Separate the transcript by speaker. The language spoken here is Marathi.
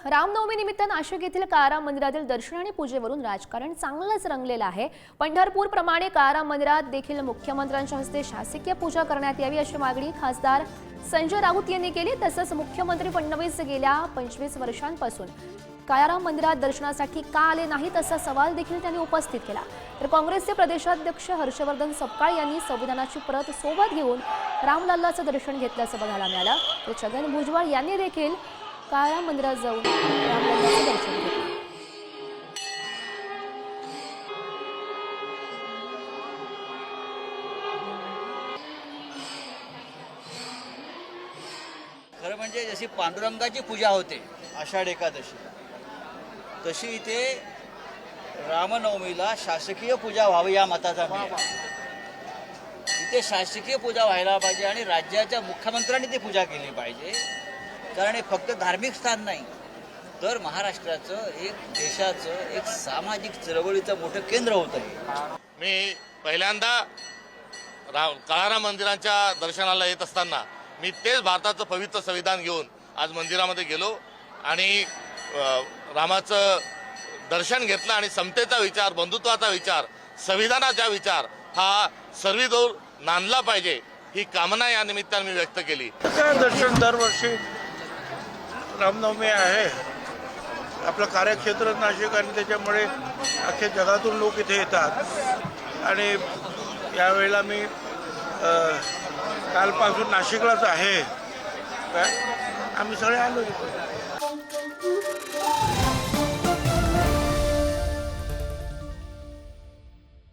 Speaker 1: रामनवमी निमित्त नाशिक येथील काळाराम मंदिरातील दर्शन आणि पूजेवरून राजकारण चांगलंच रंगलेलं आहे। पंढरपूर प्रमाणे काळाराम मंदिरात देखील मुख्यमंत्र्यांच्या हस्ते शासकीय पूजा करण्यात यावी अशी मागणी खासदार संजय राऊत यांनी केली। तसंच मुख्यमंत्री फडणवीस गेल्या 25 वर्षांपासून काळाराम मंदिरात दर्शनासाठी का आले नाहीत असा सवाल देखील त्यांनी उपस्थित केला। तर काँग्रेसचे प्रदेशाध्यक्ष हर्षवर्धन सपकाळ यांनी संविधानाची प्रत सोबत घेऊन रामलल्लाचं दर्शन घेतल्याचं बघायला मिळालं। तर छगन भुजबळ यांनी देखील काळाराम मंदिरात जाऊन रामलल्लाचं दर्शन घेतलं।
Speaker 2: खरं म्हणजे जशी पांडुरंगाची पूजा होते आषाढ एकादशी, तशी इथे रामनवमीला शासकीय पूजा व्हावी या मताचा मी आहे। इथे शासकीय पूजा व्हायला पाहिजे आणि राज्याच्या मुख्यमंत्र्यांनी ती पूजा केली पाहिजे, कारण हे फक्त धार्मिक स्थान नाही तर महाराष्ट्राचं एक देशाचं एक सामाजिक चळवळीचं मोठं केंद्र होतं।
Speaker 3: मी पहिल्यांदा काळाराम मंदिराच्या दर्शनाला येत असताना मी तेच भारताचं पवित्र संविधान घेऊन आज मंदिरामध्ये गेलो आणि रामाचं दर्शन घेतलं आणि समतेचा विचार, बंधुत्वाचा विचार, संविधानाचा विचार हा सर्वीदूर नांदला पाहिजे ही कामना या निमित्ताने मी व्यक्त केली।
Speaker 4: दर्शन दरवर्षी रामनवमी आहे, आपलं कार्यक्षेत्र नाशिक आणि त्याच्यामुळे अख्ख्या जगातून लोक इथे येतात आणि यावेळेला मी कालपासून नाशिकलाच आहे। आम्ही सगळे आलो इथे।